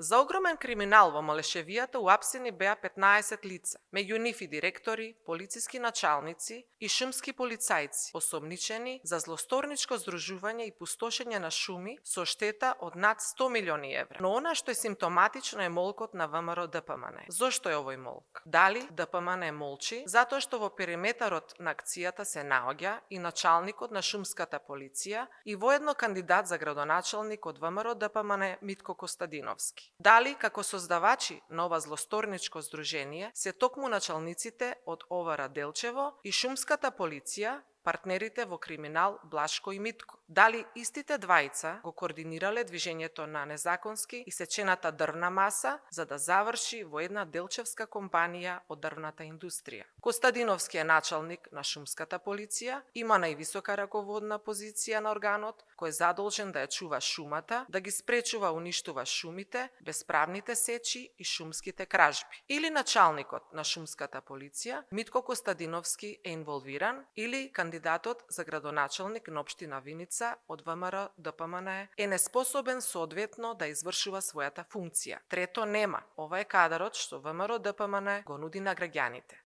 За огромен криминал во Малешевијата уапсени беа 15 лица, меѓу нив и директори, полициски началници и шумски полицајци, осомничени за злосторничко здружување и пустошење на шуми со штета од над 100 милиони евра. Но она што е симптоматично е молкот на ВМРО ДПМН. Зошто е овој молк? Дали ДПМН молчи затоа што во периметарот на акцијата се наоѓа и началникот на шумската полиција и воедно кандидат за градоначалник од ВМРО ДПМН Митко Костадиновски? Дали како создавачи на ова злосторничко здружение се токму началниците од ОВР Делчево и шумската полиција, партнерите во криминал Блашко и Митко? Дали истите двајца го координирале движењето на незаконски исечената дрвна маса за да заврши во една делчевска компанија од дрвната индустрија? Костадиновски е началник на шумската полиција, има највисока раководна позиција на органот, кој е задолжен да ја чува шумата, да ги спречува уништува шумите, бесправните сечи и шумските кражби. Или началникот на шумската полиција, Митко Костадиновски, е инволвиран, или кандидатот за градоначалник на општина Виница од ВМРО ДПМН е неспособен соодветно да извршува својата функција. Трето, нема. Ова е кадарот што ВМРО ДПМН го нуди на граѓаните.